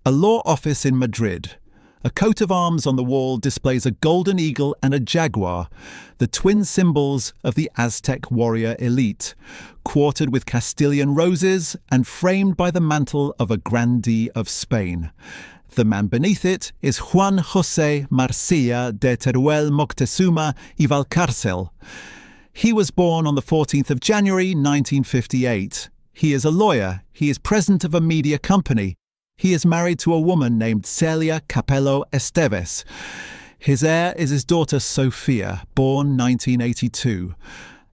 A law office in Madrid. A coat of arms on the wall displays a golden eagle and a jaguar, the twin symbols of the Aztec warrior elite, quartered with Castilian roses and framed by the mantle of a Grandee of Spain. The man beneath it is Juan José Marcilla de Teruel Moctezuma y Valcárcel. He was born on the 14th of January 1958. He is a lawyer. He is president of a media company. He is married to a woman named Celia Capello Esteves. His heir is his daughter Sofia, born 1982.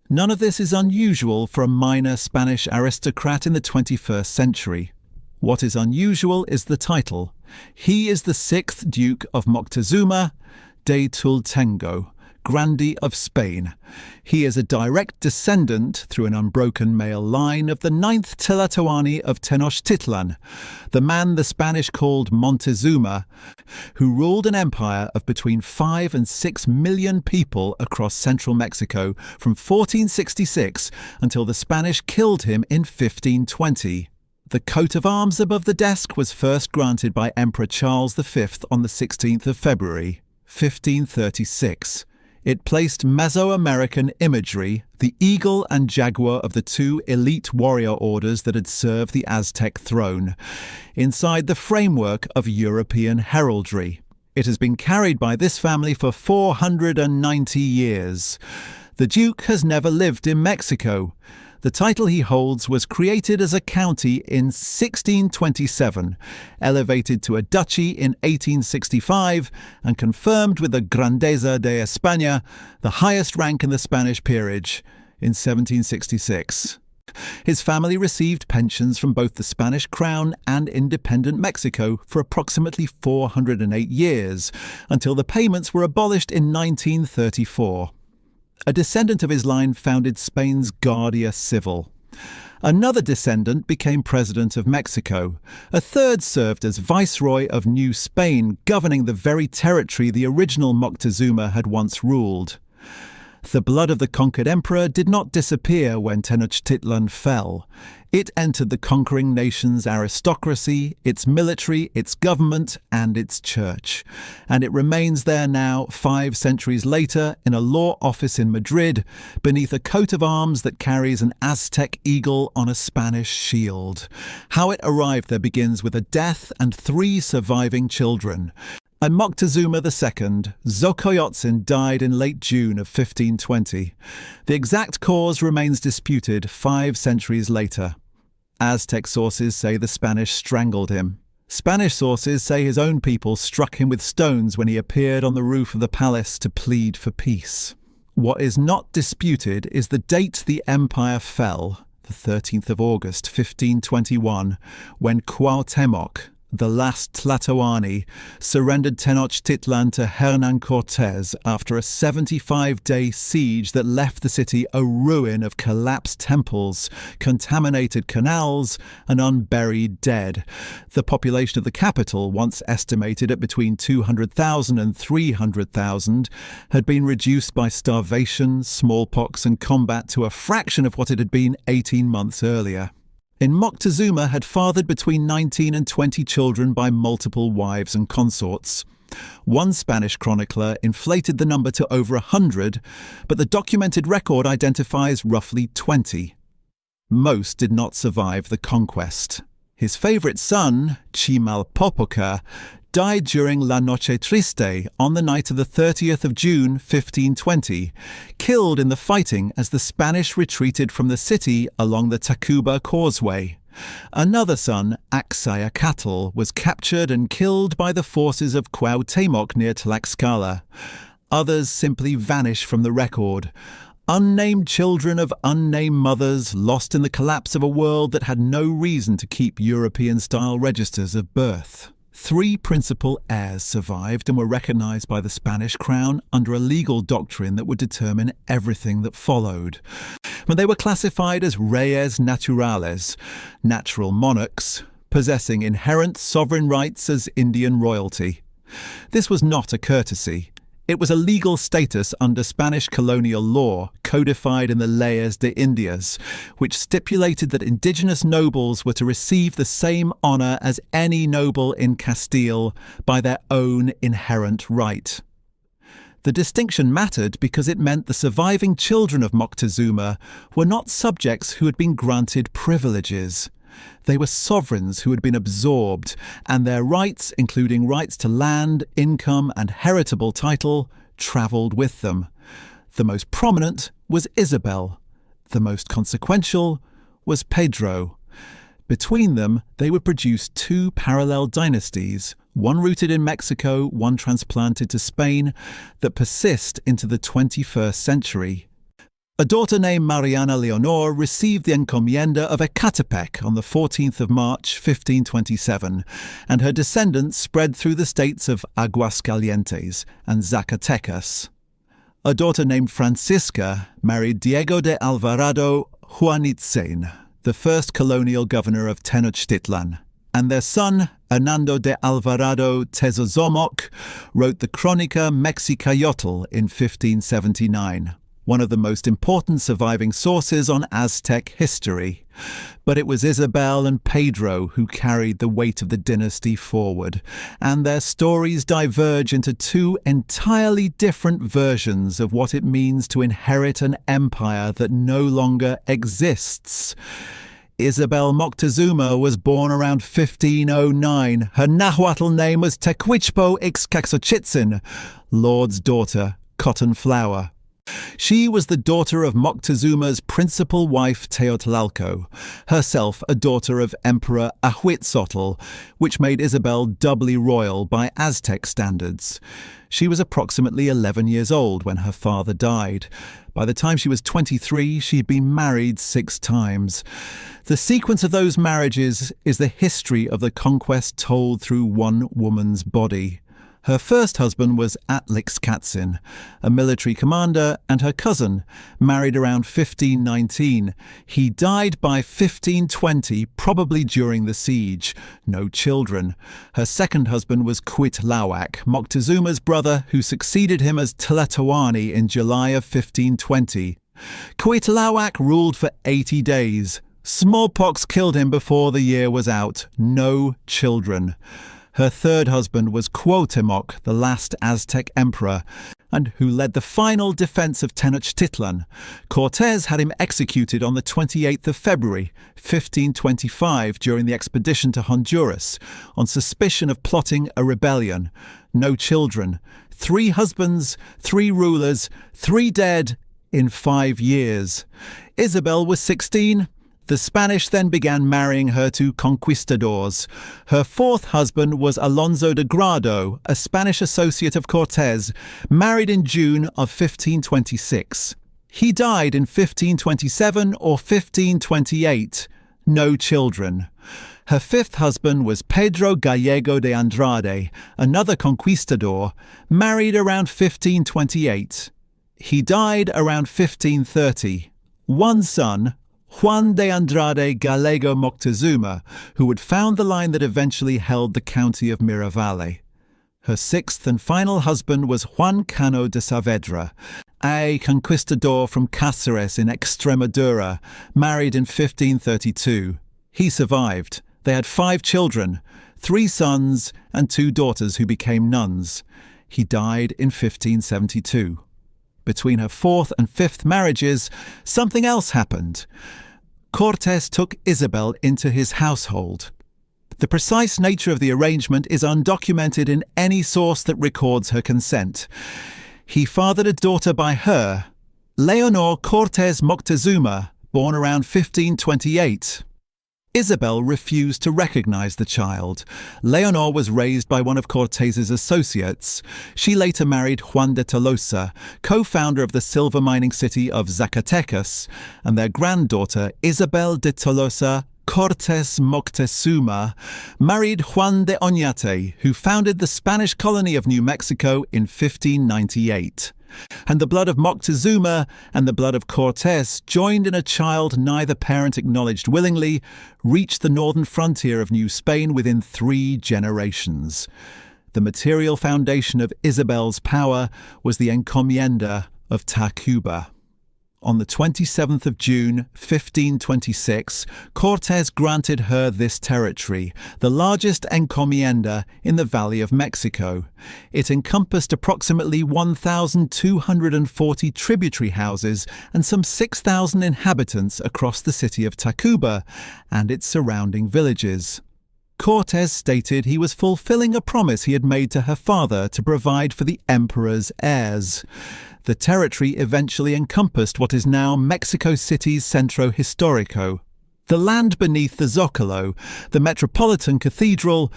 None of this is unusual for a minor Spanish aristocrat in the 21st century. What is unusual is the title. He is the 6th Duke of Moctezuma de Tultengo, Grandee of Spain. He is a direct descendant, through an unbroken male line, of the 9th Tlatoani of Tenochtitlan, the man the Spanish called Montezuma, who ruled an empire of between 5 and 6 million people across central Mexico from 1466 until the Spanish killed him in 1520. The coat of arms above the desk was first granted by Emperor Charles V on the 16th of February, 1536. It placed Mesoamerican imagery, the eagle and jaguar of the two elite warrior orders that had served the Aztec throne, inside the framework of European heraldry. It has been carried by this family for 490 years. The Duke has never lived in Mexico. The title he holds was created as a county in 1627, elevated to a duchy in 1865, and confirmed with the Grandeza de España, the highest rank in the Spanish peerage, in 1766. His family received pensions from both the Spanish crown and independent Mexico for approximately 408 years, until the payments were abolished in 1934. A descendant of his line founded Spain's Guardia civil. Another descendant became president of Mexico. A third served as Viceroy of New Spain, governing the very territory the original Moctezuma had once ruled. The blood of the conquered emperor did not disappear when Tenochtitlan fell. It entered the conquering nation's aristocracy, its military, its government, and its church. And it remains there now, 5 centuries later, in a law office in Madrid, beneath a coat of arms that carries an Aztec eagle on a Spanish shield. How it arrived there begins with a death and 3 surviving children. And Moctezuma II, Xocoyotzin, died in late June of 1520. The exact cause remains disputed 5 centuries later. Aztec sources say the Spanish strangled him. Spanish sources say his own people struck him with stones when he appeared on the roof of the palace to plead for peace. What is not disputed is the date the empire fell, the 13th of August, 1521, when Cuauhtémoc, the last Tlatoani, surrendered Tenochtitlan to Hernán Cortés after a 75-day siege that left the city a ruin of collapsed temples, contaminated canals, and unburied dead. The population of the capital, once estimated at between 200,000 and 300,000, had been reduced by starvation, smallpox, and combat to a fraction of what it had been 18 months earlier. Moctezuma had fathered between 19 and 20 children by multiple wives and consorts. One Spanish chronicler inflated the number to over 100, but the documented record identifies roughly 20. Most did not survive the conquest. His favourite son, Chimalpopoca, died during La Noche Triste on the night of the 30th of June 1520, killed in the fighting as the Spanish retreated from the city along the Tacuba Causeway. Another son, Axayacatl, was captured and killed by the forces of Cuauhtémoc near Tlaxcala. Others simply vanish from the record. Unnamed children of unnamed mothers lost in the collapse of a world that had no reason to keep European-style registers of birth. 3 principal heirs survived and were recognized by the Spanish crown under a legal doctrine that would determine everything that followed. When they were classified as reyes naturales, natural monarchs, possessing inherent sovereign rights as Indian royalty. This was not a courtesy. It was a legal status under Spanish colonial law, codified in the Leyes de Indias, which stipulated that indigenous nobles were to receive the same honour as any noble in Castile by their own inherent right. The distinction mattered because it meant the surviving children of Moctezuma were not subjects who had been granted privileges. They were sovereigns who had been absorbed, and their rights, including rights to land, income, and heritable title, travelled with them. The most prominent was Isabel. The most consequential was Pedro. Between them, they would produce two parallel dynasties, one rooted in Mexico, one transplanted to Spain, that persist into the 21st century. A daughter named Mariana Leonor received the encomienda of Ecatepec on the 14th of March, 1527, and her descendants spread through the states of Aguascalientes and Zacatecas. A daughter named Francisca married Diego de Alvarado Juanitzen, the first colonial governor of Tenochtitlan, and their son, Hernando de Alvarado Tezozomoc, wrote the Crónica Mexicayotl in 1579. One of the most important surviving sources on Aztec history. But it was Isabel and Pedro who carried the weight of the dynasty forward, and their stories diverge into two entirely different versions of what it means to inherit an empire that no longer exists. Isabel Moctezuma was born around 1509. Her Nahuatl name was Tecuichpo Ixcaxochitzin, Lord's daughter, cotton flower. She was the daughter of Moctezuma's principal wife Teotlaalco, herself a daughter of Emperor Ahuitzotl, which made Isabel doubly royal by Aztec standards. She was approximately 11 years old when her father died. By the time she was 23, she had been married 6 times. The sequence of those marriages is the history of the conquest told through one woman's body. Her first husband was Atlixcatzin, a military commander, and her cousin, married around 1519. He died by 1520, probably during the siege. No children. Her second husband was Cuitlahua, Moctezuma's brother, who succeeded him as Tlatoani in July of 1520. Cuitlahua ruled for 80 days. Smallpox killed him before the year was out. No children. Her third husband was Cuauhtemoc, the last Aztec emperor, and who led the final defense of Tenochtitlan. Cortés had him executed on the 28th of February, 1525, during the expedition to Honduras, on suspicion of plotting a rebellion. No children. 3 husbands, 3 rulers, 3 dead in 5 years. Isabel was 16. The Spanish then began marrying her to conquistadors. Her fourth husband was Alonso de Grado, a Spanish associate of Cortés, married in June of 1526. He died in 1527 or 1528. No children. Her fifth husband was Pedro Gallego de Andrade, another conquistador, married around 1528. He died around 1530. One son, Juan de Andrade Gallego Moctezuma, who would found the line that eventually held the county of Miravalle. Her sixth and final husband was Juan Cano de Saavedra, a conquistador from Cáceres in Extremadura, married in 1532. He survived. They had 5 children, 3 sons and 2 daughters who became nuns. He died in 1572. Between her 4th and 5th marriages, something else happened. Cortés took Isabel into his household. The precise nature of the arrangement is undocumented in any source that records her consent. He fathered a daughter by her, Leonor Cortés Moctezuma, born around 1528. Isabel refused to recognize the child. Leonor was raised by one of Cortés's associates. She later married Juan de Tolosa, co-founder of the silver mining city of Zacatecas, and their granddaughter, Isabel de Tolosa Cortés Moctezuma, married Juan de Oñate, who founded the Spanish colony of New Mexico in 1598. And the blood of Moctezuma and the blood of Cortés, joined in a child neither parent acknowledged willingly, reached the northern frontier of New Spain within 3 generations. The material foundation of Isabel's power was the encomienda of Tacuba. On the 27th of June, 1526, Cortés granted her this territory, the largest encomienda in the Valley of Mexico. It encompassed approximately 1,240 tributary houses and some 6,000 inhabitants across the city of Tacuba and its surrounding villages. Cortés stated he was fulfilling a promise he had made to her father to provide for the emperor's heirs. The territory eventually encompassed what is now Mexico City's Centro Histórico. The land beneath the Zócalo, the Metropolitan Cathedral,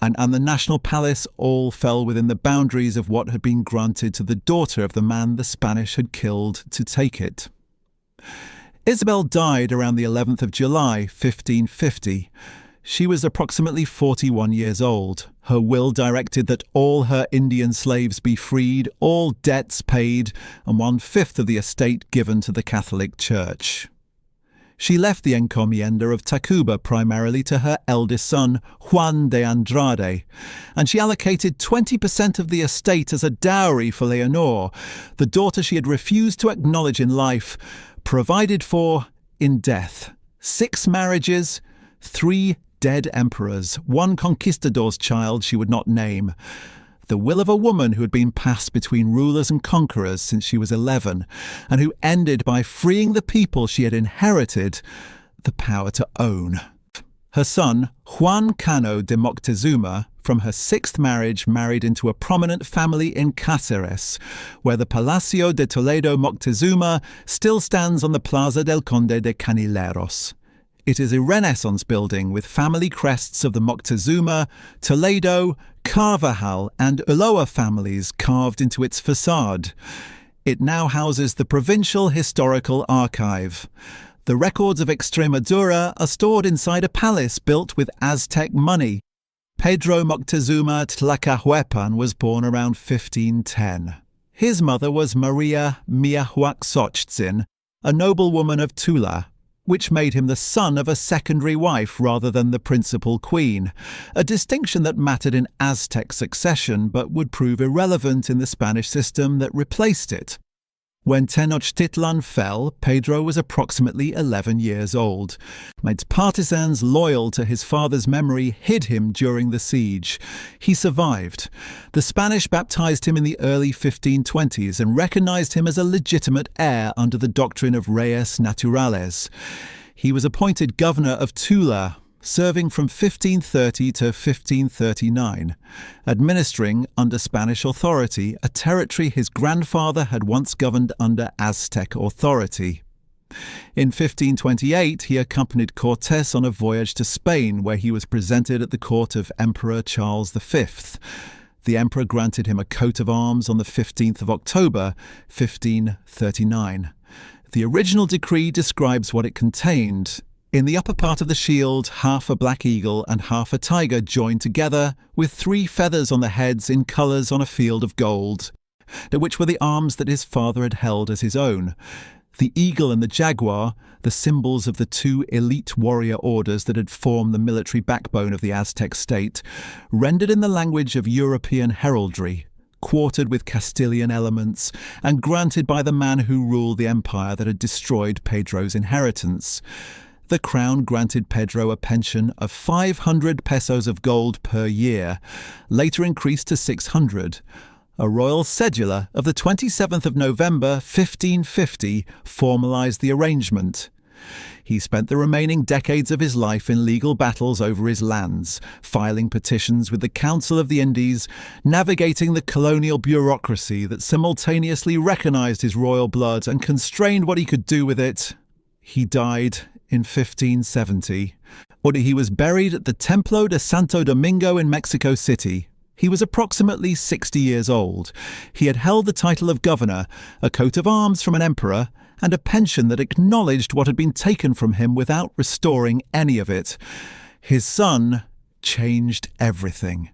and the National Palace all fell within the boundaries of what had been granted to the daughter of the man the Spanish had killed to take it. Isabel died around the 11th of July, 1550. She was approximately 41 years old. Her will directed that all her Indian slaves be freed, all debts paid, and 1/5 of the estate given to the Catholic Church. She left the encomienda of Tacuba primarily to her eldest son, Juan de Andrade, and she allocated 20% of the estate as a dowry for Leonor, the daughter she had refused to acknowledge in life, provided for in death. 6 marriages, 3 dead emperors, 1 conquistador's child she would not name. The will of a woman who had been passed between rulers and conquerors since she was 11, and who ended by freeing the people she had inherited the power to own. Her son, Juan Cano de Moctezuma, from her 6th marriage married into a prominent family in Cáceres, where the Palacio de Toledo Moctezuma still stands on the Plaza del Conde de Cañileros. It is a Renaissance building with family crests of the Moctezuma, Toledo, Carvajal and Ulloa families carved into its facade. It now houses the Provincial Historical Archive. The records of Extremadura are stored inside a palace built with Aztec money. Pedro Moctezuma Tlacahuepan was born around 1510. His mother was Maria Miahuac-Xochitzin, a noblewoman of Tula, which made him the son of a secondary wife rather than the principal queen, a distinction that mattered in Aztec succession but would prove irrelevant in the Spanish system that replaced it. When Tenochtitlan fell, Pedro was approximately 11 years old. Its partisans loyal to his father's memory hid him during the siege. He survived. The Spanish baptized him in the early 1520s and recognized him as a legitimate heir under the doctrine of res naturales. He was appointed governor of Tula, serving from 1530 to 1539, administering under Spanish authority a territory his grandfather had once governed under Aztec authority. In 1528, he accompanied Cortés on a voyage to Spain, where he was presented at the court of Emperor Charles V. The emperor granted him a coat of arms on the 15th of October, 1539. The original decree describes what it contained. In the upper part of the shield, half a black eagle and half a tiger joined together, with 3 feathers on the heads in colours on a field of gold, which were the arms that his father had held as his own. The eagle and the jaguar, the symbols of the 2 elite warrior orders that had formed the military backbone of the Aztec state, rendered in the language of European heraldry, quartered with Castilian elements, and granted by the man who ruled the empire that had destroyed Pedro's inheritance. The crown granted Pedro a pension of 500 pesos of gold per year, later increased to 600. A royal cedula of the 27th of November 1550 formalized the arrangement. He spent the remaining decades of his life in legal battles over his lands, filing petitions with the Council of the Indies, navigating the colonial bureaucracy that simultaneously recognized his royal blood and constrained what he could do with it. He died in 1570. He was buried at the Templo de Santo Domingo in Mexico City. He was approximately 60 years old. He had held the title of governor, a coat of arms from an emperor, and a pension that acknowledged what had been taken from him without restoring any of it. His son changed everything.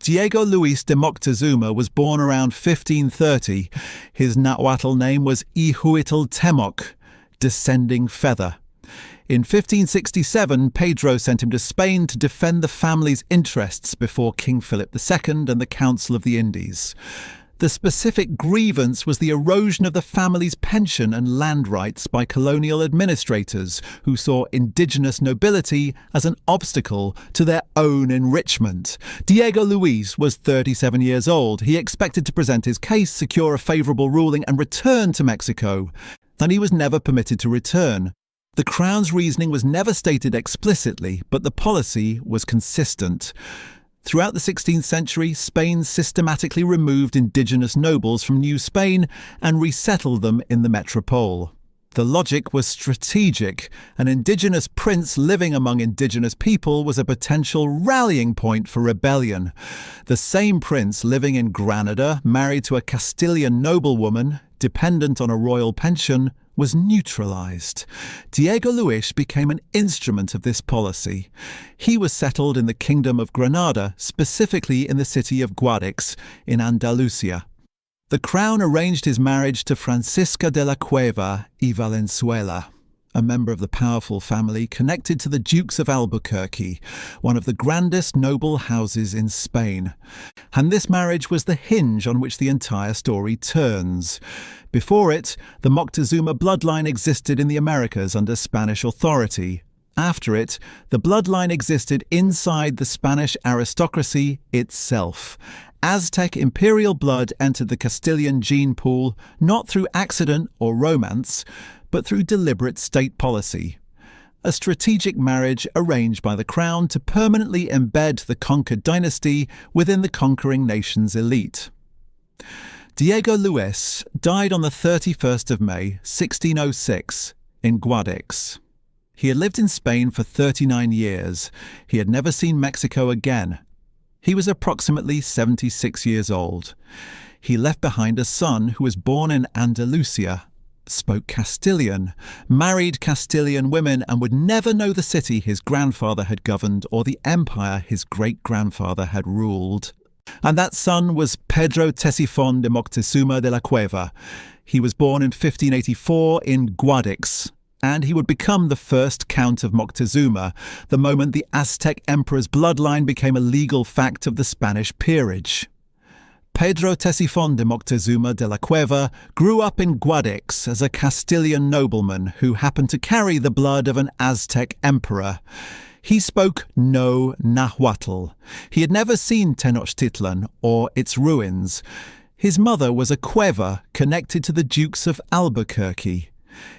Diego Luis de Moctezuma was born around 1530. His Nahuatl name was Ihuitl Temoc, descending feather. In 1567, Pedro sent him to Spain to defend the family's interests before King Philip II and the Council of the Indies. The specific grievance was the erosion of the family's pension and land rights by colonial administrators who saw indigenous nobility as an obstacle to their own enrichment. Diego Luis was 37 years old. He expected to present his case, secure a favourable ruling and return to Mexico. And he was never permitted to return. The Crown's reasoning was never stated explicitly, but the policy was consistent. Throughout the 16th century, Spain systematically removed indigenous nobles from New Spain and resettled them in the metropole. The logic was strategic. An indigenous prince living among indigenous people was a potential rallying point for rebellion. The same prince living in Granada, married to a Castilian noblewoman, dependent on a royal pension, was neutralized. Diego Luis became an instrument of this policy. He was settled in the Kingdom of Granada, specifically in the city of Guardia in Andalusia. The Crown arranged his marriage to Francisca de la Cueva y Valenzuela, a member of the powerful family connected to the Dukes of Albuquerque, one of the grandest noble houses in Spain. And this marriage was the hinge on which the entire story turns. Before it, the Moctezuma bloodline existed in the Americas under Spanish authority. After it, the bloodline existed inside the Spanish aristocracy itself. Aztec imperial blood entered the Castilian gene pool not through accident or romance, but through deliberate state policy. A strategic marriage arranged by the Crown to permanently embed the conquered dynasty within the conquering nation's elite. Diego Luis died on the 31st of May, 1606, in Guadix. He had lived in Spain for 39 years. He had never seen Mexico again. He was approximately 76 years old. He left behind a son who was born in Andalusia, spoke Castilian, married Castilian women, and would never know the city his grandfather had governed or the empire his great-grandfather had ruled. And that son was Pedro Ctesifón de Moctezuma de la Cueva. He was born in 1584 in Guadix, and he would become the first Count of Moctezuma the moment the Aztec Emperor's bloodline became a legal fact of the Spanish peerage. Pedro Ctesifón de Moctezuma de la Cueva grew up in Guadix as a Castilian nobleman who happened to carry the blood of an Aztec emperor. He spoke no Nahuatl. He had never seen Tenochtitlan or its ruins. His mother was a Cueva connected to the Dukes of Albuquerque.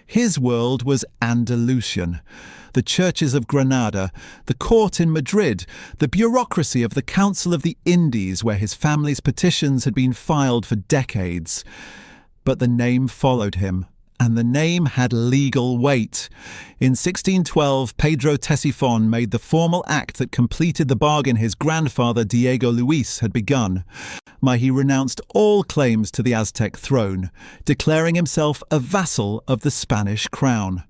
His world was Andalusian. The churches of Granada, the court in Madrid, the bureaucracy of the Council of the Indies where his family's petitions had been filed for decades. But the name followed him, and the name had legal weight. In 1612, Pedro Ctesifón made the formal act that completed the bargain his grandfather Diego Luis had begun. He renounced all claims to the Aztec throne, declaring himself a vassal of the Spanish crown.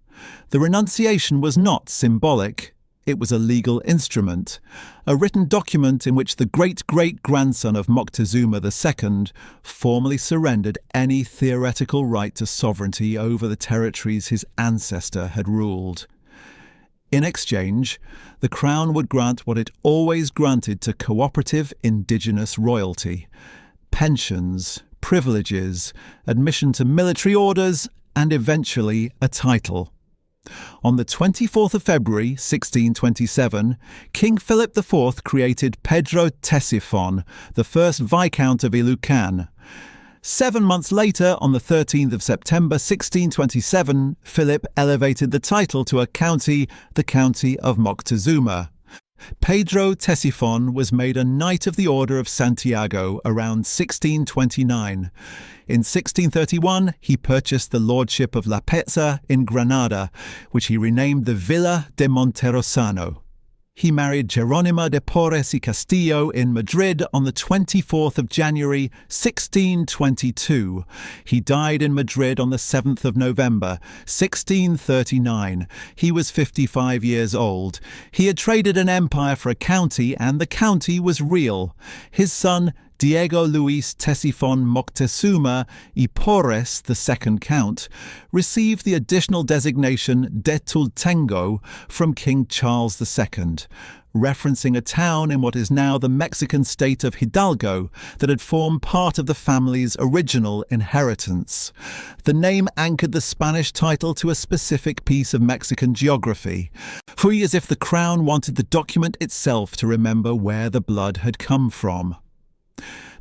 The renunciation was not symbolic. It was a legal instrument, a written document in which the great-great-grandson of Moctezuma II formally surrendered any theoretical right to sovereignty over the territories his ancestor had ruled. In exchange, the Crown would grant what it always granted to cooperative indigenous royalty: pensions, privileges, admission to military orders, and eventually a title. On the 24th of February, 1627, King Philip IV created Pedro Ctesifón, the first Viscount of Ilucan. 7 months later, on the 13th of September 1627, Philip elevated the title to a county, the County of Moctezuma. Pedro Ctesifón was made a Knight of the Order of Santiago around 1629. In 1631, he purchased the lordship of La Peza in Granada, which he renamed the Villa de Monterosano. He married Jerónima de Porres y Castillo in Madrid on the 24th of January, 1622. He died in Madrid on the 7th of November, 1639. He was 55 years old. He had traded an empire for a county, and the county was real. His son, Diego Luis Ctesifon Moctezuma y Porres, the second count, received the additional designation de Tultengo from King Charles II, referencing a town in what is now the Mexican state of Hidalgo that had formed part of the family's original inheritance. The name anchored the Spanish title to a specific piece of Mexican geography, fully as if the crown wanted the document itself to remember where the blood had come from.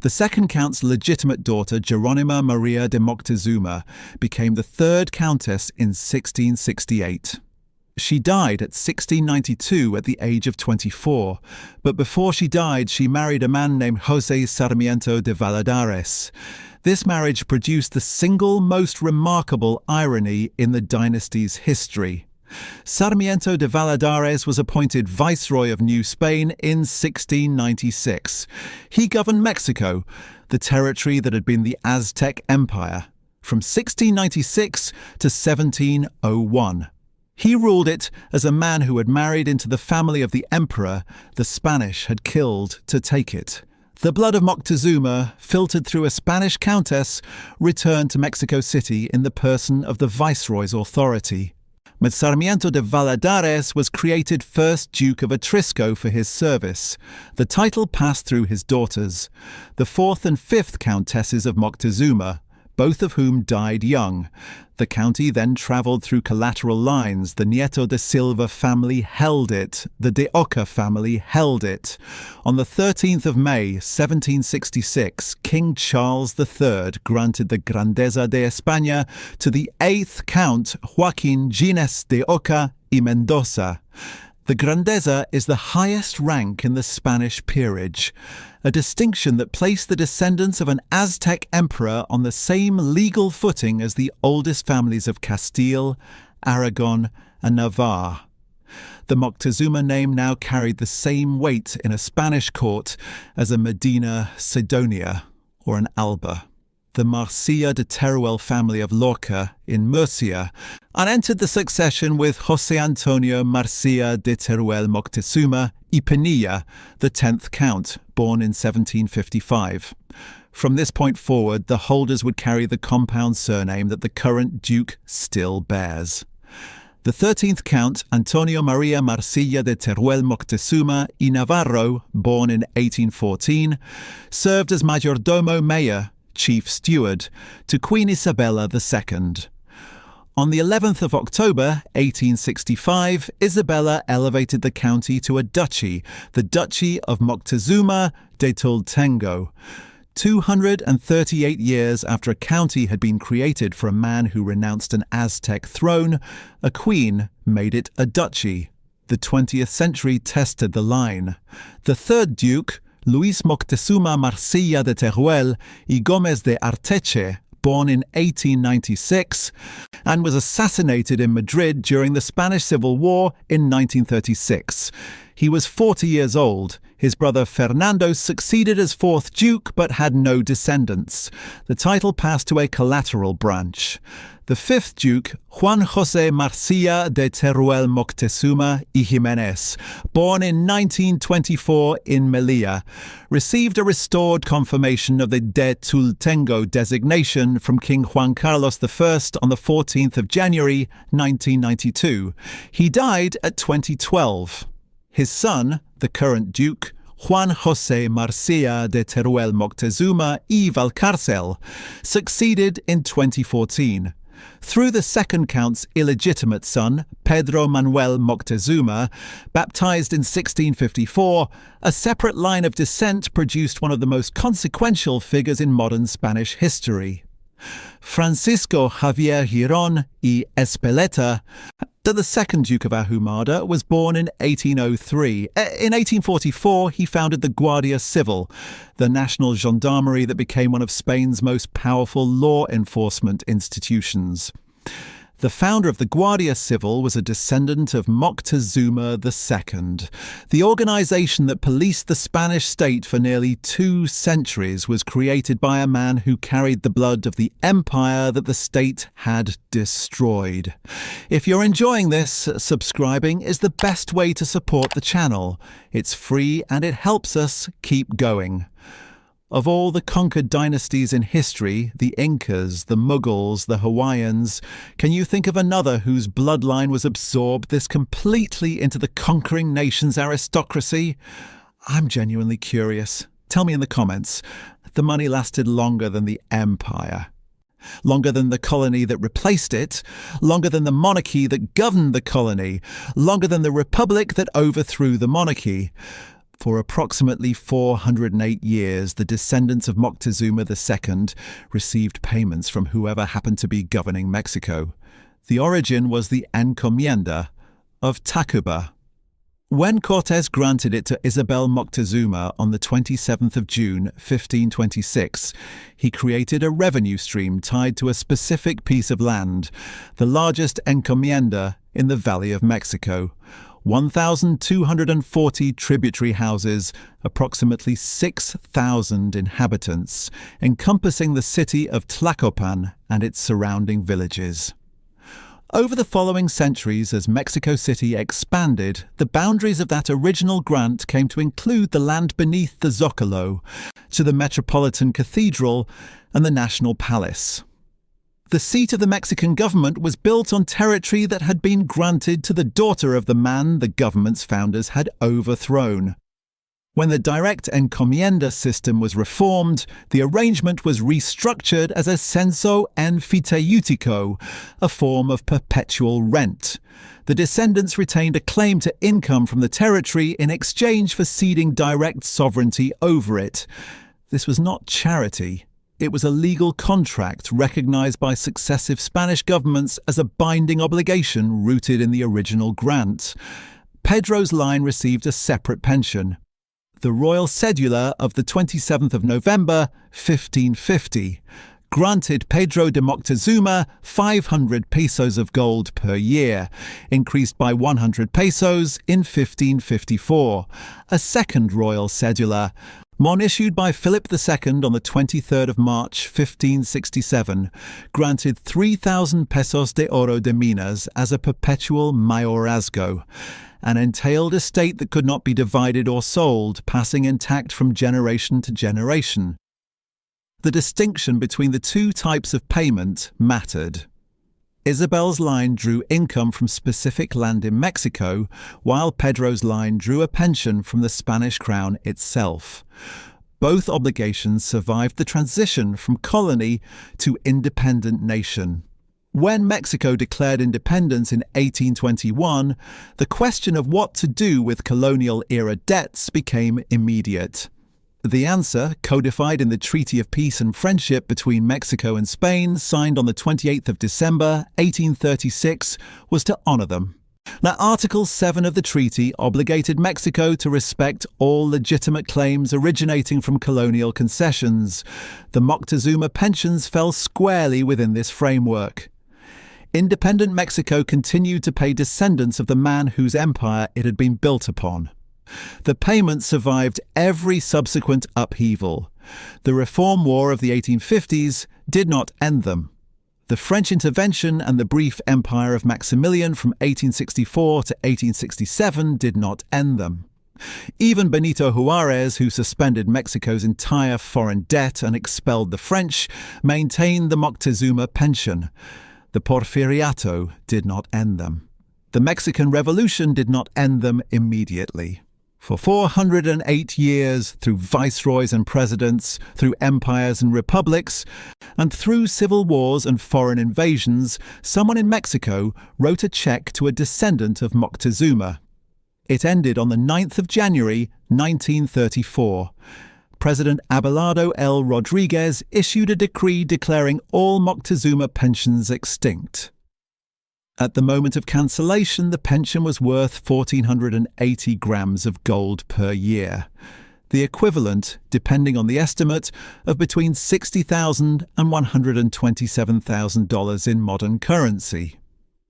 The second count's legitimate daughter, Jeronima Maria de Moctezuma, became the third countess in 1668. She died at 1692 at the age of 24, but before she died she married a man named José Sarmiento de Valladares. This marriage produced the single most remarkable irony in the dynasty's history. Sarmiento de Valladares was appointed Viceroy of New Spain in 1696. He governed Mexico, the territory that had been the Aztec Empire, from 1696 to 1701. He ruled it as a man who had married into the family of the emperor the Spanish had killed to take it. The blood of Moctezuma, filtered through a Spanish countess, returned to Mexico City in the person of the viceroy's authority. But Sarmiento de Valladares was created first Duke of Atrisco for his service. The title passed through his daughters, the fourth and fifth countesses of Moctezuma, both of whom died young. The county then travelled through collateral lines. The Nieto de Silva family held it. The de Oca family held it. On the 13th of May, 1766, King Charles III granted the Grandeza de España to the 8th Count Joaquín Gines de Oca y Mendoza. The Grandeza is the highest rank in the Spanish peerage, a distinction that placed the descendants of an Aztec emperor on the same legal footing as the oldest families of Castile, Aragon, and Navarre. The Moctezuma name now carried the same weight in a Spanish court as a Medina Sidonia or an Alba. The Marcilla de Teruel family of Lorca in Murcia, and entered the succession with José Antonio Marcilla de Teruel Moctezuma y Pinilla, the 10th Count, born in 1755. From this point forward, the holders would carry the compound surname that the current Duke still bears. The 13th Count, Antonio Maria Marcilla de Teruel Moctezuma y Navarro, born in 1814, served as majordomo mayor, chief steward, to Queen Isabella II. On the 11th of October, 1865, Isabella elevated the county to a duchy, the Duchy of Moctezuma de Tultengo. 238 years after a county had been created for a man who renounced an Aztec throne, a queen made it a duchy. The 20th century tested the line. The third duke, Luis Moctezuma Marcilla de Teruel y Gómez de Arteche, born in 1896, and was assassinated in Madrid during the Spanish Civil War in 1936. He was 40 years old. His brother Fernando succeeded as fourth duke but had no descendants. The title passed to a collateral branch. The fifth duke, Juan José Marcilla de Teruel Moctezuma y Jiménez, born in 1924 in Melilla, received a restored confirmation of the de Tultengo designation from King Juan Carlos I on the 14th of January 1992. He died at 2012. His son, the current duke, Juan José Marcilla de Teruel Moctezuma y Valcárcel, succeeded in 2014. Through the second count's illegitimate son, Pedro Manuel Moctezuma, baptized in 1654, a separate line of descent produced one of the most consequential figures in modern Spanish history. Francisco Javier Girón y Espeleta, the second Duke of Ahumada, was born in 1803. In 1844, he founded the Guardia Civil, the national gendarmerie that became one of Spain's most powerful law enforcement institutions. The founder of the Guardia Civil was a descendant of Moctezuma II. The organization that policed the Spanish state for nearly 2 centuries was created by a man who carried the blood of the empire that the state had destroyed. If you're enjoying this, subscribing is the best way to support the channel. It's free and it helps us keep going. Of all the conquered dynasties in history, the Incas, the Mughals, the Hawaiians, can you think of another whose bloodline was absorbed this completely into the conquering nation's aristocracy? I'm genuinely curious. Tell me in the comments. The money lasted longer than the empire. Longer than the colony that replaced it, longer than the monarchy that governed the colony, longer than the republic that overthrew the monarchy. For approximately 408 years, the descendants of Moctezuma II received payments from whoever happened to be governing Mexico. The origin was the encomienda of Tacuba. When Cortés granted it to Isabel Moctezuma on the 27th of June, 1526, he created a revenue stream tied to a specific piece of land, the largest encomienda in the Valley of Mexico. 1,240 tributary houses, approximately 6,000 inhabitants, encompassing the city of Tlacopan and its surrounding villages. Over the following centuries, as Mexico City expanded, the boundaries of that original grant came to include the land beneath the Zócalo, to the Metropolitan Cathedral and the National Palace. The seat of the Mexican government was built on territory that had been granted to the daughter of the man the government's founders had overthrown. When the direct encomienda system was reformed, the arrangement was restructured as a censo enfiteutico, a form of perpetual rent. The descendants retained a claim to income from the territory in exchange for ceding direct sovereignty over it. This was not charity. It was a legal contract recognized by successive Spanish governments as a binding obligation rooted in the original grant. Pedro's line received a separate pension. The royal cedula of the 27th of November, 1550, granted Pedro de Moctezuma 500 pesos of gold per year, increased by 100 pesos in 1554. A second royal cedula, one issued by Philip II on the 23rd of March, 1567, granted 3,000 pesos de oro de minas as a perpetual mayorazgo, an entailed estate that could not be divided or sold, passing intact from generation to generation. The distinction between the two types of payment mattered. Isabel's line drew income from specific land in Mexico, while Pedro's line drew a pension from the Spanish crown itself. Both obligations survived the transition from colony to independent nation. When Mexico declared independence in 1821, the question of what to do with colonial-era debts became immediate. The answer, codified in the Treaty of Peace and Friendship between Mexico and Spain, signed on the 28th of December, 1836, was to honor them. Now, Article 7 of the treaty obligated Mexico to respect all legitimate claims originating from colonial concessions. The Moctezuma pensions fell squarely within this framework. Independent Mexico continued to pay descendants of the man whose empire it had been built upon. The payment survived every subsequent upheaval. The Reform War of the 1850s did not end them. The French intervention and the brief empire of Maximilian from 1864 to 1867 did not end them. Even Benito Juárez, who suspended Mexico's entire foreign debt and expelled the French, maintained the Moctezuma pension. The Porfiriato did not end them. The Mexican Revolution did not end them immediately. For 408 years, through viceroys and presidents, through empires and republics, and through civil wars and foreign invasions, someone in Mexico wrote a check to a descendant of Moctezuma. It ended on the 9th of January, 1934. President Abelardo L. Rodriguez issued a decree declaring all Moctezuma pensions extinct. At the moment of cancellation, the pension was worth 1,480 grams of gold per year, the equivalent, depending on the estimate, of between $60,000 and $127,000 in modern currency.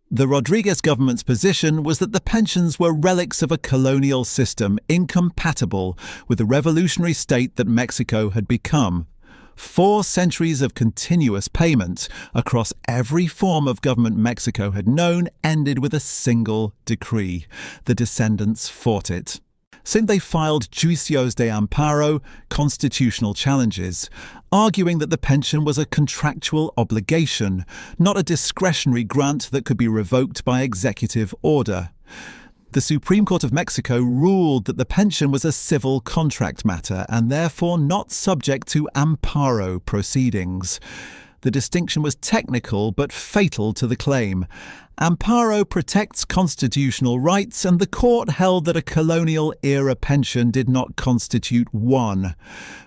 The Rodriguez government's position was that the pensions were relics of a colonial system incompatible with the revolutionary state that Mexico had become. 4 centuries of continuous payment across every form of government Mexico had known ended with a single decree. The descendants fought it. Since they filed juicios de amparo, constitutional challenges, arguing that the pension was a contractual obligation, not a discretionary grant that could be revoked by executive order. The Supreme Court of Mexico ruled that the pension was a civil contract matter and therefore not subject to amparo proceedings. The distinction was technical but fatal to the claim. Amparo protects constitutional rights, and the court held that a colonial-era pension did not constitute one.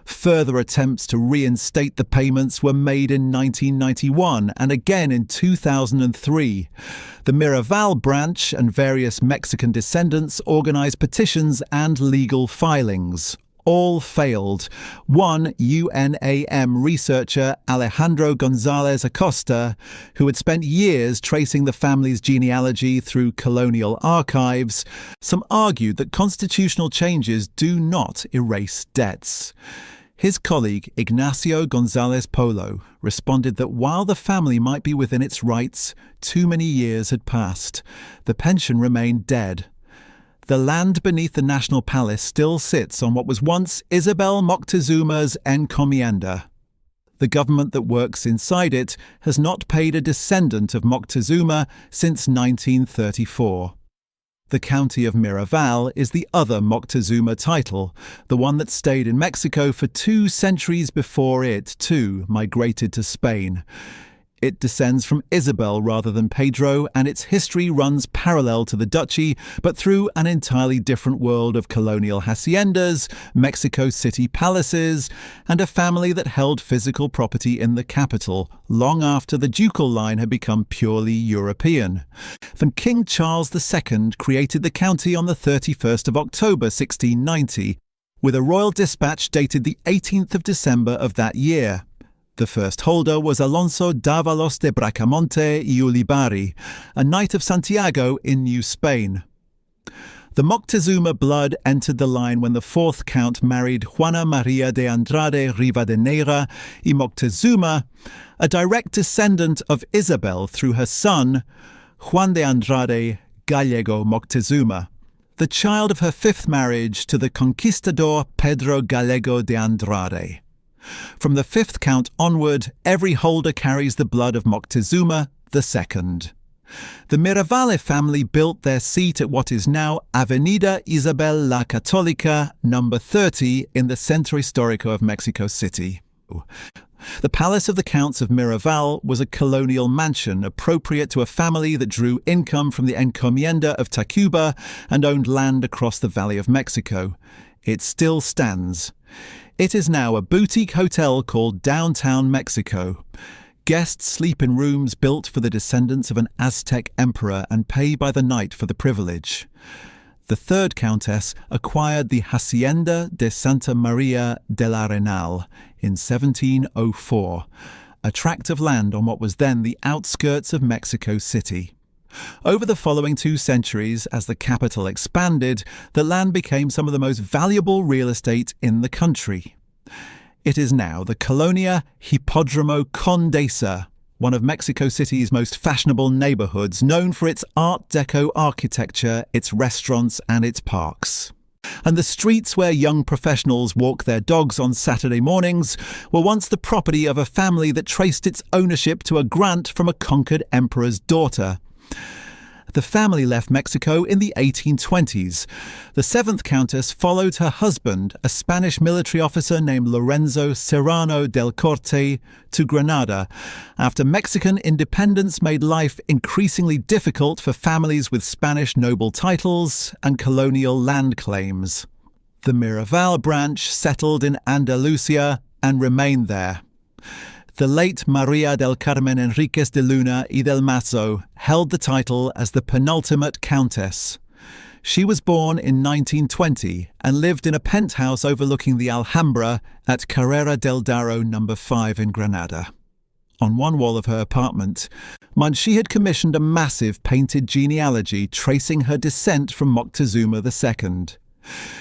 Further attempts to reinstate the payments were made in 1991 and again in 2003. The Miravalle branch and various Mexican descendants organized petitions and legal filings. All failed. One UNAM researcher, Alejandro González Acosta, who had spent years tracing the family's genealogy through colonial archives, some argued that constitutional changes do not erase debts. His colleague, Ignacio González Polo, responded that while the family might be within its rights, too many years had passed. The pension remained dead. The land beneath the National Palace still sits on what was once Isabel Moctezuma's encomienda. The government that works inside it has not paid a descendant of Moctezuma since 1934. The county of Miravalle is the other Moctezuma title, the one that stayed in Mexico for 2 centuries before it, too, migrated to Spain. It descends from Isabel rather than Pedro, and its history runs parallel to the duchy, but through an entirely different world of colonial haciendas, Mexico City palaces, and a family that held physical property in the capital, long after the ducal line had become purely European. When King Charles II created the county on the 31st of October 1690, with a royal dispatch dated the 18th of December of that year. The first holder was Alonso Dávalos de Bracamonte y Ulibarri, a knight of Santiago in New Spain. The Moctezuma blood entered the line when the 4th Count married Juana María de Andrade Rivadeneira y Moctezuma, a direct descendant of Isabel through her son, Juan de Andrade Gallego Moctezuma, the child of her 5th marriage to the conquistador Pedro Gallego de Andrade. From the 5th Count onward, every holder carries the blood of Moctezuma II. The Miravalle family built their seat at what is now Avenida Isabel la Católica, number 30, in the Centro Histórico of Mexico City. The Palace of the Counts of Miravalle was a colonial mansion appropriate to a family that drew income from the encomienda of Tacuba and owned land across the Valley of Mexico. It still stands. It is now a boutique hotel called Downtown Mexico. Guests sleep in rooms built for the descendants of an Aztec emperor and pay by the night for the privilege. The 3rd Countess acquired the Hacienda de Santa María del Arenal in 1704, a tract of land on what was then the outskirts of Mexico City. Over the following 2 centuries, as the capital expanded, the land became some of the most valuable real estate in the country. It is now the Colonia Hipódromo Condesa, one of Mexico City's most fashionable neighborhoods, known for its Art Deco architecture, its restaurants, and its parks. And the streets where young professionals walk their dogs on Saturday mornings were once the property of a family that traced its ownership to a grant from a conquered emperor's daughter. The family left Mexico in the 1820s. The 7th Countess followed her husband, a Spanish military officer named Lorenzo Serrano del Corte, to Granada, after Mexican independence made life increasingly difficult for families with Spanish noble titles and colonial land claims. The Miravalle branch settled in Andalusia and remained there. The late María del Carmen Enríquez de Luna y del Mazo held the title as the penultimate countess. She was born in 1920 and lived in a penthouse overlooking the Alhambra at Carrera del Darro No. 5 in Granada. On one wall of her apartment, she had commissioned a massive painted genealogy tracing her descent from Moctezuma II.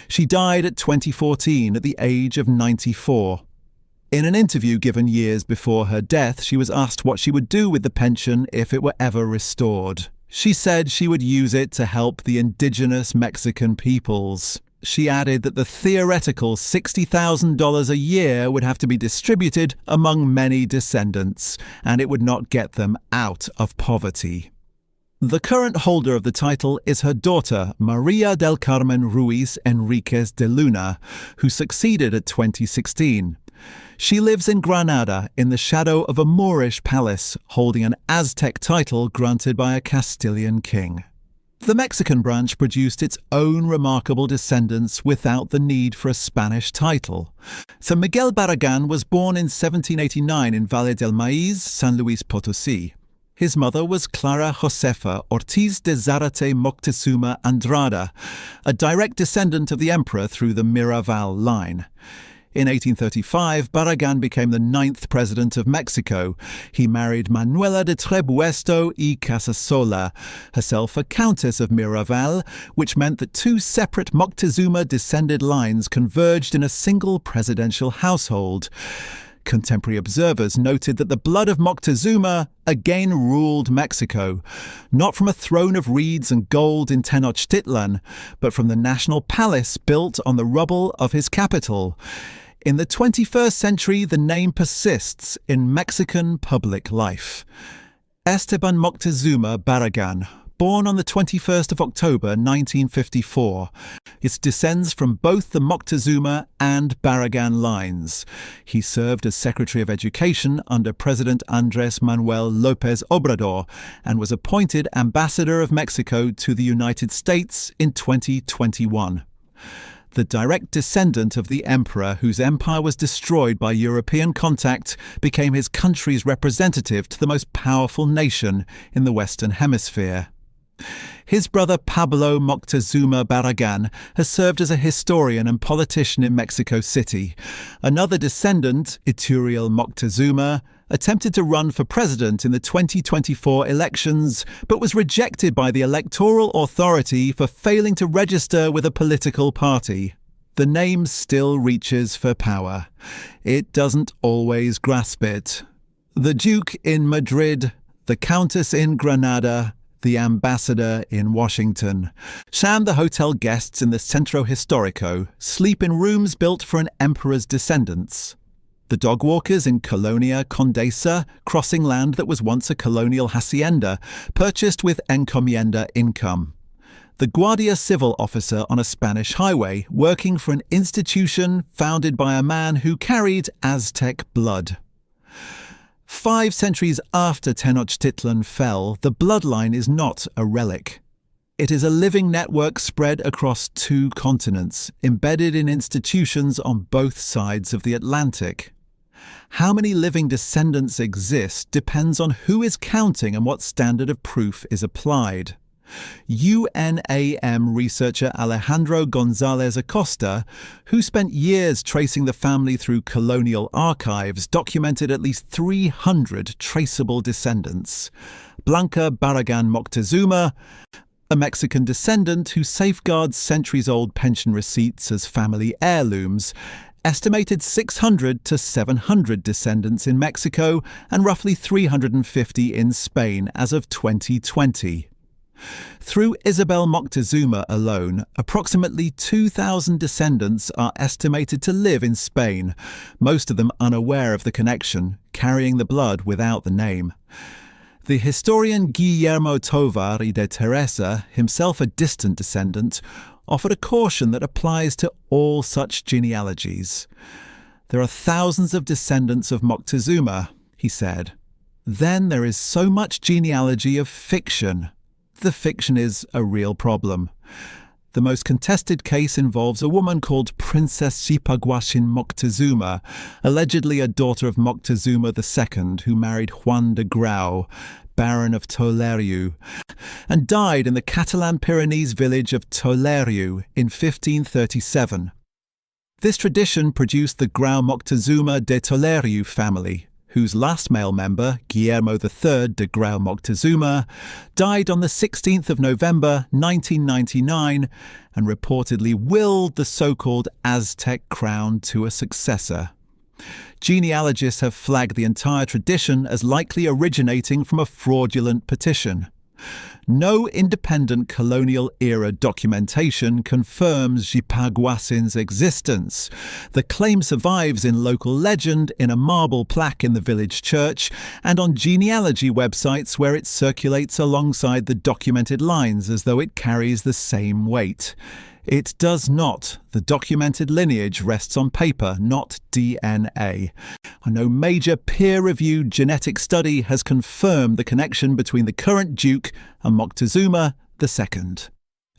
She died at 2014 at the age of 94. In an interview given years before her death, she was asked what she would do with the pension if it were ever restored. She said she would use it to help the indigenous Mexican peoples. she added that the theoretical $60,000 a year would have to be distributed among many descendants, and it would not get them out of poverty. The current holder of the title is her daughter, Maria del Carmen Ruiz Enriquez de Luna, who succeeded at 2016. She lives in Granada in the shadow of a Moorish palace, holding an Aztec title granted by a Castilian king. The Mexican branch produced its own remarkable descendants without the need for a Spanish title. So Miguel Barragán was born in 1789 in Valle del Maíz, San Luis Potosí. His mother was Clara Josefa Ortiz de Zárate Moctezuma Andrada, a direct descendant of the emperor through the Miravalle line. In 1835, Barragán became the 9th president of Mexico. He married Manuela de Trebuesto y Casasola, herself a countess of Miravalle, which meant that two separate Moctezuma-descended lines converged in a single presidential household. Contemporary observers noted that the blood of Moctezuma again ruled Mexico, not from a throne of reeds and gold in Tenochtitlan, but from the national palace built on the rubble of his capital. In the 21st century, the name persists in Mexican public life. Esteban Moctezuma Barragán, born on the 21st of October 1954. It descends from both the Moctezuma and Barragán lines. He served as Secretary of Education under President Andrés Manuel López Obrador and was appointed Ambassador of Mexico to the United States in 2021. The direct descendant of the emperor whose empire was destroyed by European contact became his country's representative to the most powerful nation in the Western Hemisphere. His brother Pablo Moctezuma Barragán has served as a historian and politician in Mexico City. Another descendant, Ituriel Moctezuma, attempted to run for president in the 2024 elections, but was rejected by the electoral authority for failing to register with a political party. The name still reaches for power. It doesn't always grasp it. The Duke in Madrid, the Countess in Granada, the ambassador in Washington. The hotel guests in the Centro Histórico sleep in rooms built for an emperor's descendants. The dog walkers in Colonia Condesa, crossing land that was once a colonial hacienda, purchased with encomienda income. The Guardia civil officer on a Spanish highway, working for an institution founded by a man who carried Aztec blood. 5 centuries after Tenochtitlan fell, the bloodline is not a relic. It is a living network spread across 2 continents, embedded in institutions on both sides of the Atlantic. How many living descendants exist depends on who is counting and what standard of proof is applied. UNAM researcher Alejandro González Acosta, who spent years tracing the family through colonial archives, documented at least 300 traceable descendants. Blanca Barragán Moctezuma, a Mexican descendant who safeguards centuries-old pension receipts as family heirlooms, estimated 600 to 700 descendants in Mexico and roughly 350 in Spain as of 2020. Through Isabel Moctezuma alone, approximately 2,000 descendants are estimated to live in Spain, most of them unaware of the connection, carrying the blood without the name. The historian Guillermo Tovar y de Teresa, himself a distant descendant, offered a caution that applies to all such genealogies. There are thousands of descendants of Moctezuma, he said. Then there is so much genealogy of fiction. The fiction is a real problem. The most contested case involves a woman called Princess Xipaguaxin Moctezuma, allegedly a daughter of Moctezuma II, who married Juan de Grau, Baron of Toleriu, and died in the Catalan Pyrenees village of Toleriu in 1537. This tradition produced the Grau Moctezuma de Toleriu family, whose last male member, Guillermo III de Grau Moctezuma, died on the 16th of November 1999 and reportedly willed the so-called Aztec crown to a successor. Genealogists have flagged the entire tradition as likely originating from a fraudulent petition. No independent colonial-era documentation confirms Xipaguacin's existence. The claim survives in local legend, in a marble plaque in the village church, and on genealogy websites where it circulates alongside the documented lines as though it carries the same weight. It does not. The documented lineage rests on paper, not DNA. No major peer-reviewed genetic study has confirmed the connection between the current Duke and Moctezuma II.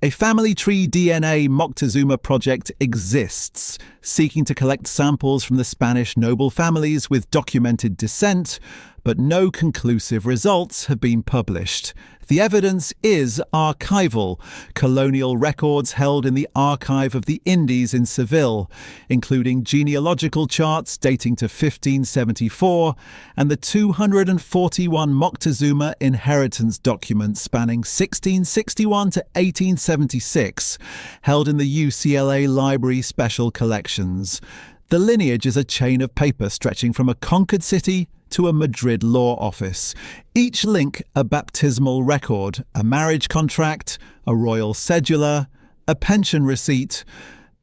A family tree DNA Moctezuma project exists, seeking to collect samples from the Spanish noble families with documented descent, but no conclusive results have been published. The evidence is archival, colonial records held in the Archive of the Indies in Seville, including genealogical charts dating to 1574 and the 241 Moctezuma inheritance documents spanning 1661 to 1876, held in the UCLA Library Special Collections. The lineage is a chain of paper stretching from a conquered city to a Madrid law office, each link a baptismal record, a marriage contract, a royal cedula, a pension receipt.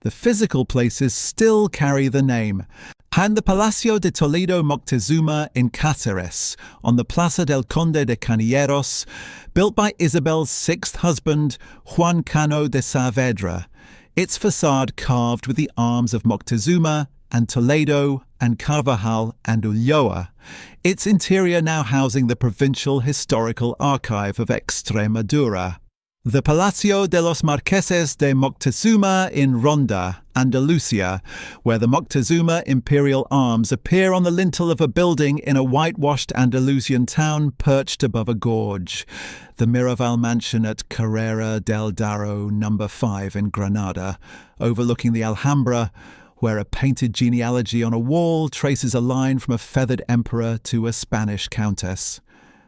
The physical places still carry the name. And the Palacio de Toledo Moctezuma in Cáceres, on the Plaza del Conde de Cañeros, built by Isabel's sixth husband, Juan Cano de Saavedra. Its facade carved with the arms of Moctezuma and Toledo and Carvajal and Ulloa, its interior now housing the Provincial Historical Archive of Extremadura. The Palacio de los Marqueses de Moctezuma in Ronda, Andalusia, where the Moctezuma imperial arms appear on the lintel of a building in a whitewashed Andalusian town perched above a gorge. The Miravalle mansion at Carrera del Darro No. 5 in Granada, overlooking the Alhambra, where a painted genealogy on a wall traces a line from a feathered emperor to a Spanish countess.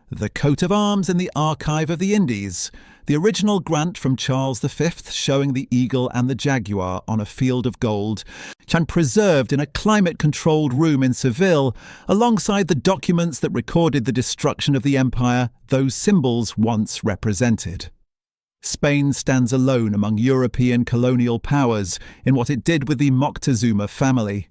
The coat of arms in the Archive of the Indies, the original grant from Charles V showing the eagle and the jaguar on a field of gold, and preserved in a climate-controlled room in Seville, alongside the documents that recorded the destruction of the empire those symbols once represented. Spain stands alone among European colonial powers in what it did with the Moctezuma family.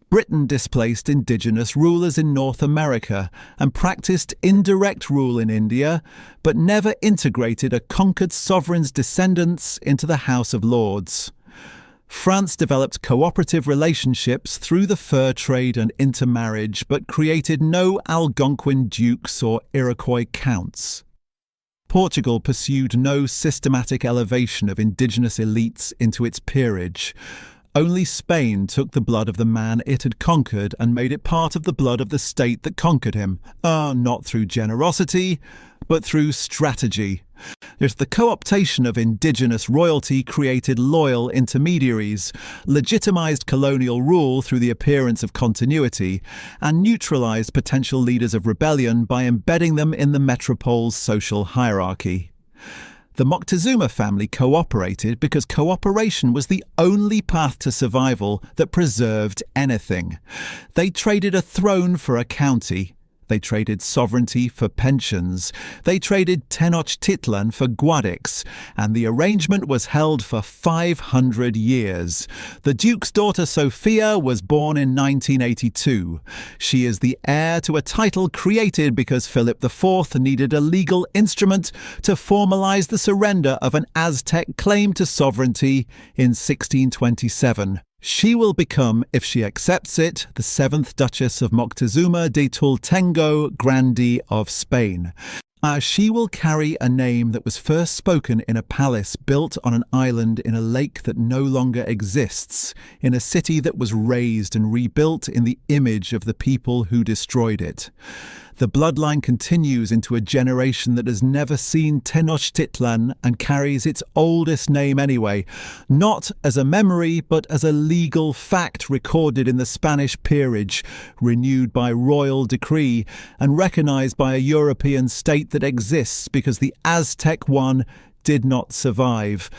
Britain displaced indigenous rulers in North America and practiced indirect rule in India, but never integrated a conquered sovereign's descendants into the House of Lords. France developed cooperative relationships through the fur trade and intermarriage, but created no Algonquin dukes or Iroquois counts. Portugal pursued no systematic elevation of indigenous elites into its peerage. Only Spain took the blood of the man it had conquered and made it part of the blood of the state that conquered him, not through generosity, but through strategy. The co-optation of indigenous royalty created loyal intermediaries, legitimized colonial rule through the appearance of continuity, and neutralized potential leaders of rebellion by embedding them in the metropole's social hierarchy. The Moctezuma family cooperated because cooperation was the only path to survival that preserved anything. They traded a throne for a county. They traded sovereignty for pensions. They traded Tenochtitlan for Guadix, and the arrangement was held for 500 years. The Duke's daughter Sophia was born in 1982. She is the heir to a title created because Philip IV needed a legal instrument to formalize the surrender of an Aztec claim to sovereignty in 1627. She will become, if she accepts it, the 7th Duchess of Moctezuma de Tultengo, Grandee of Spain. She will carry a name that was first spoken in a palace built on an island in a lake that no longer exists, in a city that was razed and rebuilt in the image of the people who destroyed it. The bloodline continues into a generation that has never seen Tenochtitlan and carries its oldest name anyway, not as a memory but as a legal fact recorded in the Spanish peerage, renewed by royal decree and recognized by a European state that exists because the Aztec one did not survive.